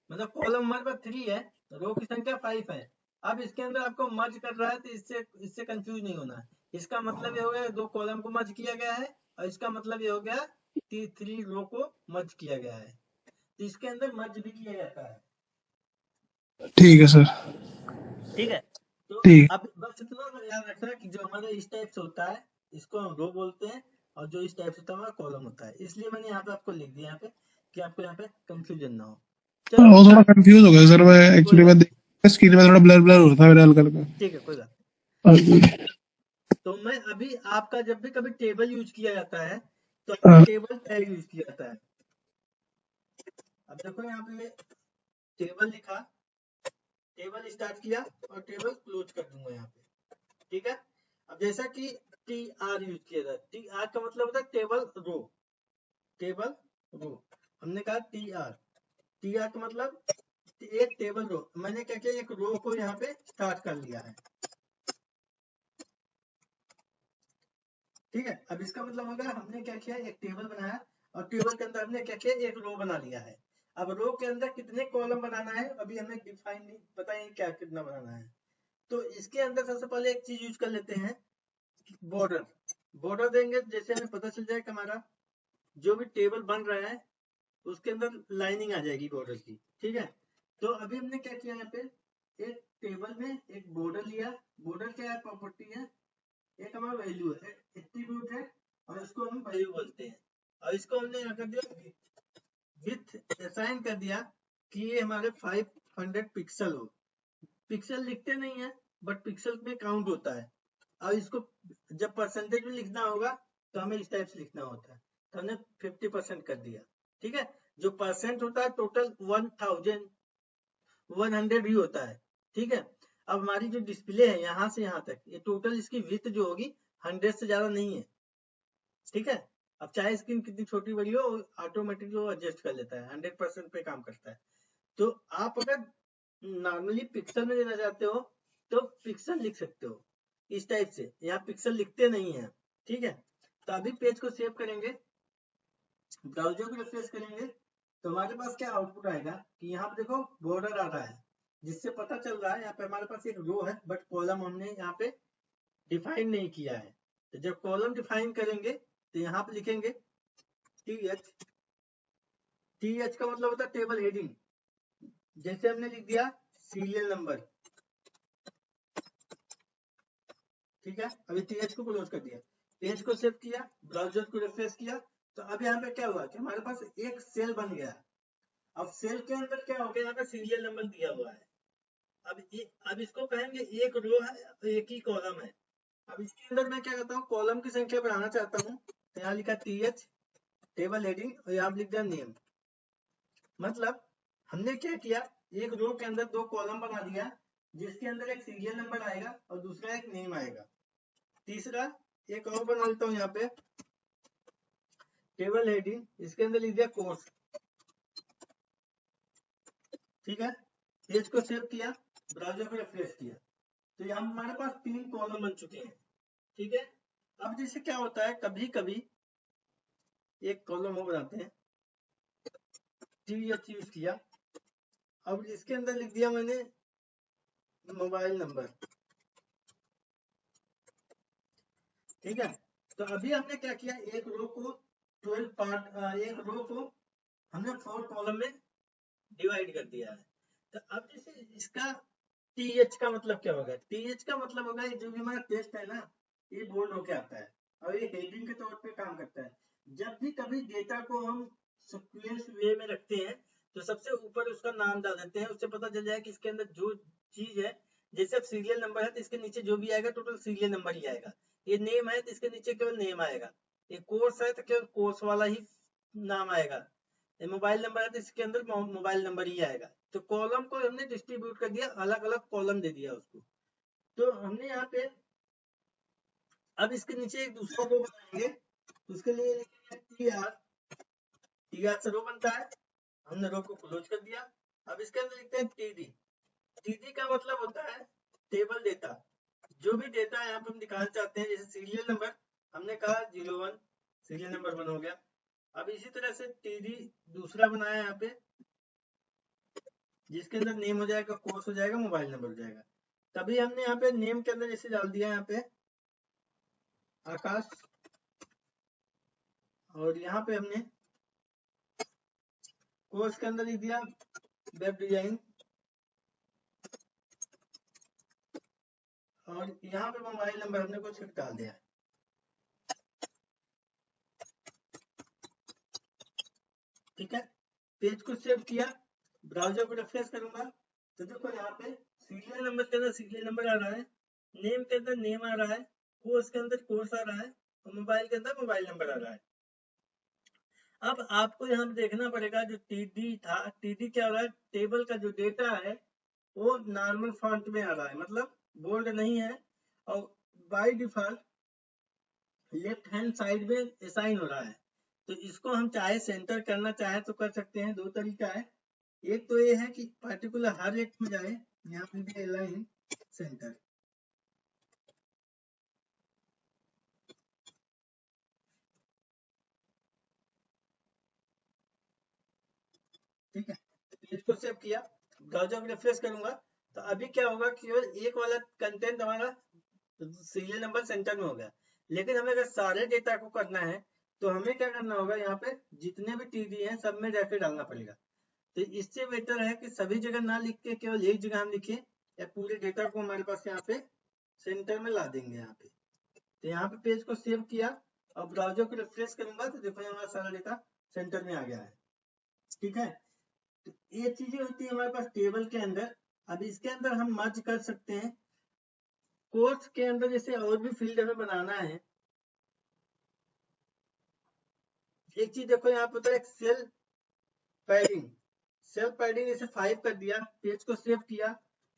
मतलब कॉलम हमारे पास 3 है, रो की संख्या 5 है। अब इसके अंदर आपको मर्ज कर रहा है, तो इससे कंफ्यूज नहीं होना है। इसका मतलब ये हो गया 2 कॉलम को मर्ज किया गया है, और इसका मतलब ये हो गया 3 रो को मर्ज किया गया है। तो इसके अंदर मर्ज भी किया जाता है। ठीक है सर। ठीक है, तो ठीक। अब बस इतना याद रखना कि जो हमारा इस टाइप से होता है इसको हम रो बोलते हैं, और जो इस टाइप से होता है कॉलम होता है। इसलिए मैंने यहाँ पे आपको लिख दिया यहाँ पे कि आपको यहाँ पे कंफ्यूजन ना हो। चलो वो थोड़ा कंफ्यूज हो गया सर, मैं कोई एक्चुअली बात मैं नहीं, स्क्रीन में थोड़ा ब्लर ब्लर हो रहा था मेरा हल्का हल्का। ठीक है कोई बात हाँ नहीं। जी। तो मैं अभी आपका जब भी कभी टेबल यूज किया जाता है तो हाँ, टेबल टैग यूज किया जाता है। अब देखो यहाँ पे टेबल लिखा, टेबल स्टार्ट किया और टेबल क्लोज कर दूंगा यहाँ पे। ठीक है, अब जैसा कि टी आर यूज किया था, टी आर का मतलब होता है टेबल रो, टेबल रो। हमने कहा टी आर का मतलब एक टेबल रो। मैंने क्या किया, एक रो को यहाँ पे स्टार्ट कर लिया है। ठीक है, अब इसका मतलब होगा हमने क्या किया, एक टेबल बनाया और टेबल के अंदर हमने क्या किया, एक रो बना लिया है। अब रो के अंदर कितने कॉलम बनाना है अभी हमें डिफाइन नहीं पता है क्या कितना बनाना है। तो इसके अंदर सबसे पहले एक चीज यूज कर लेते हैं, बॉर्डर। बॉर्डर देंगे जैसे हमें पता चल जाएगा हमारा जो भी टेबल बन रहा है उसके अंदर लाइनिंग आ जाएगी बॉर्डर की। ठीक है, तो अभी हमने क्या किया, यहाँ पे एक टेबल में एक बॉर्डर लिया। बॉर्डर क्या है, प्रॉपर्टी है, एक हमारा वैल्यू है, एट्रीब्यूट है, और इसको हम वैल्यू बोलते हैं। और इसको हमने यहाँ कर दिया विथ असाइन कर दिया कि ये हमारे 500 पिक्सल हो। पिक्सल लिखते नहीं है बट पिक्सल में काउंट होता है। और इसको जब परसेंटेज में लिखना होगा तो हमें इस टाइप से लिखना होता है। तो हमने 50% कर दिया। ठीक है, जो परसेंट होता है टोटल 1100 भी होता है। ठीक है, अब हमारी जो डिस्प्ले है यहाँ से यहाँ तक, ये टोटल इसकी विड्थ जो होगी 100 से ज्यादा नहीं है। ठीक है, अब चाहे स्क्रीन कितनी छोटी बड़ी हो ऑटोमेटिक जो एडजस्ट कर लेता है, 100% पे काम करता है। तो आप अगर नॉर्मली पिक्सल में देना चाहते हो तो पिक्सल लिख सकते हो इस टाइप से, यहाँ पिक्सल लिखते नहीं है। ठीक है, तो अभी पेज को सेव करेंगे, ब्राउजर को रिफ्रेश करेंगे, तो हमारे पास क्या आउटपुट आएगा कि यहाँ पे देखो बॉर्डर आ रहा है, जिससे पता चल रहा है यहाँ पे हमारे पास एक रो है बट कॉलम हमने यहाँ पे डिफाइन नहीं किया है। तो जब कॉलम डिफाइन करेंगे तो यहाँ पे लिखेंगे टी एच। टी एच का मतलब होता है टेबल हेडिंग, जैसे हमने लिख दिया सीरियल नंबर। ठीक है, अभी टी एच को क्लोज कर दिया, पेज को सेव किया, ब्राउजर को रिफ्रेश किया, तो अब यहाँ पे क्या हुआ कि हमारे पास एक सेल बन गया। अब सेल के अंदर क्या हो गया, यहाँ पे सीरियल नंबर दिया हुआ है। अब इसको कहेंगे एक रो है और एक ही कॉलम है। अब इसके अंदर मैं क्या करता हूँ, कॉलम की संख्या बढ़ाना चाहता हूँ, तो यहाँ लिखा टी एच टेबल हेडिंग और यहाँ लिख दिया नेम। मतलब हमने क्या किया, एक रो के अंदर 2 कॉलम बना दिया, जिसके अंदर एक सीरियल नंबर आएगा और दूसरा एक नेम आएगा। तीसरा एक और बना लेता हूँ यहाँ पे टेबल हेडिंग, इसके अंदर लिख दिया कोर्स। ठीक है, पेज को सेव किया, ब्राउजर को रिफ्रेश किया, तो यहाँ हमारे पास 3 कॉलम बन चुके हैं। ठीक है, अब जैसे क्या होता है कभी कभी एक कॉलम वो बनाते हैं, टी एच यूज किया, अब इसके अंदर लिख दिया मैंने मोबाइल नंबर। ठीक है, तो अभी हमने क्या किया, एक रो को 12 पार्ट, एक रो को हमने 4 कॉलम में डिवाइड कर दिया है। तो अब जैसे इसका टी एच का मतलब क्या होगा, टी एच का मतलब होगा जो भी हमारा टेस्ट है ना, ये बोल्ड होके आता है और ये हेडिंग के तौर पे काम करता है। जब भी कभी डेटा को हम सीक्वेंस वे में रखते हैं तो सबसे ऊपर उसका नाम डाल देते हैं, उससे पता चल जाए कि इसके अंदर जो चीज है, जैसे अब सीरियल नंबर है तो इसके नीचे जो भी आएगा टोटल सीरियल नंबर ही आएगा। ये नेम है तो इसके नीचे केवल नेम आएगा। ये कोर्स है तो केवल कोर्स वाला ही नाम आएगा। ये मोबाइल नंबर है तो इसके अंदर मोबाइल नंबर ही आएगा। तो कॉलम को हमने डिस्ट्रीब्यूट कर दिया, अलग अलग कॉलम दे दिया उसको। तो हमने यहाँ पे अब इसके नीचे एक दूसरा रो बनाएंगे, उसके लिए लिखेंगे टी आर। टी आर से रो बनता है, हमने रो को क्लोज कर दिया। अब इसके अंदर लिखते हैं टीडी। टीडी का मतलब होता है टेबल डेटा। जो भी डेटा यहाँ पे हम निकालना चाहते हैं, जैसे सीरियल नंबर हमने कहा 01 सीरियल नंबर 1 हो गया। अब इसी तरह से टीडी दूसरा बनाया यहाँ पे, जिसके अंदर नेम हो जाएगा, कोर्स हो जाएगा, मोबाइल नंबर हो जाएगा। तभी हमने यहाँ पे नेम के अंदर जैसे डाल दिया यहाँ पे आकाश, और यहाँ पे हमने कोर्स के अंदर लिख दिया वेब डिजाइन, और यहाँ पे मोबाइल नंबर हमने कुछ डाल दिया। ठीक है, पेज को सेव किया, ब्राउजर को रिफ्रेश करूंगा तो देखो यहाँ पे सीरियल नंबर के अंदर सीरियल नंबर आ रहा है, नेम के अंदर नेम आ रहा है, कोर्स के अंदर कोर्स आ रहा है, और मोबाइल के अंदर मोबाइल नंबर आ रहा है। अब आपको यहाँ पे देखना पड़ेगा जो टीडी था, टीडी क्या हो रहा है, टेबल का जो डेटा है वो नॉर्मल फॉन्ट में आ रहा है, मतलब बोल्ड नहीं है, और by default left hand side में असाइन हो रहा है। तो इसको हम चाहे सेंटर करना चाहे तो कर सकते हैं। दो तरीका है, एक तो ये है कि पर्टिकुलर हर एक में जाए, यहाँ पे भी अलाइन सेंटर, ठीक है। पेज को सेव किया, ब्राउजर को रिफ्रेश करूंगा तो अभी क्या होगा, केवल एक वाला कंटेंट हमारा सीरियल नंबर सेंटर में होगा। लेकिन हमें अगर सारे डेटा को करना है तो हमें क्या करना होगा, यहाँ पे जितने भी टीडी हैं सब में जाके डालना पड़ेगा। तो इससे बेटर है कि सभी जगह ना लिख के केवल एक जगह हम लिखे, या पूरे डेटा को हमारे पास यहाँ पे सेंटर में ला देंगे यहाँ पे। तो यहाँ पे पेज को सेव किया और ब्राउजर को रिफ्रेश करूंगा तो देखो हमारा सारा डेटा सेंटर में आ गया है। ठीक है, तो ये चीजें होती है हमारे पास टेबल के अंदर। अब इसके अंदर हम मर्ज कर सकते हैं, कोर्स के अंदर जैसे और भी फील्ड हमें बनाना है। एक चीज देखो यहाँ पे एक सेल पैडिंग, सेल पैडिंग जैसे 5 कर दिया, पेज को सेव किया,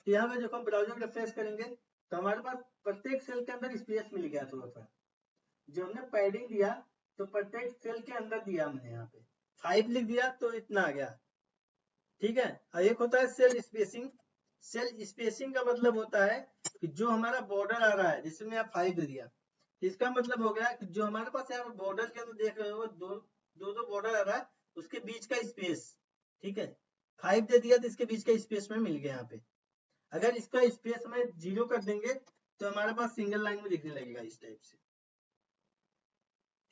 तो यहाँ पे देखो हम ब्राउजर रिफ्रेश करेंगे तो हमारे पास प्रत्येक सेल के अंदर स्पेस मिल गया थोड़ा सा। जो हमने पैडिंग दिया तो प्रत्येक सेल के अंदर दिया हमने, यहाँ पे 5 लिख दिया तो इतना आ गया। ठीक है, और एक होता है सेल स्पेसिंग। सेल स्पेसिंग का मतलब होता है कि जो हमारा बॉर्डर आ रहा है, जिसमें मैं 5 दे दिया, इसका मतलब हो गया कि जो हमारे पास यहाँ बॉर्डर के अंदर देख रहे हो दो बॉर्डर आ रहा है, उसके बीच का स्पेस। ठीक है, 5 दे दिया तो इसके बीच का स्पेस में मिल गया यहाँ पे। अगर इसका स्पेस में 0 कर देंगे तो हमारे पास सिंगल लाइन में दिखने लगेगा इस टाइप से।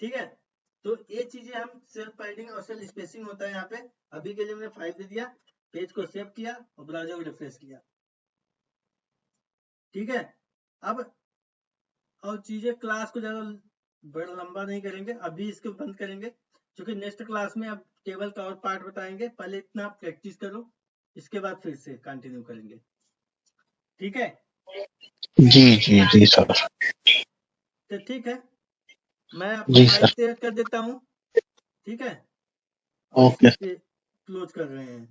ठीक है, तो ये चीजें हम सेल पैडिंग और सेल स्पेसिंग होता है यहाँ पे। अभी के लिए हमने 5 दे दिया, पेज को सेव किया और ब्राउजर को रिफ्रेश किया। ठीक है, अब और चीजें क्लास को ज्यादा बड़ा लंबा नहीं करेंगे, अभी इसको बंद करेंगे क्योंकि नेक्स्ट क्लास में अब टेबल का और पार्ट बताएंगे। पहले इतना प्रैक्टिस करो, इसके बाद फिर से कंटिन्यू करेंगे। ठीक है जी जी जी सर। तो ठीक है, मैं आपको जी फाइल सर। शेयर कर देता हूँ। ठीक है, और ओके। इसी पे क्लोज कर रहे हैं।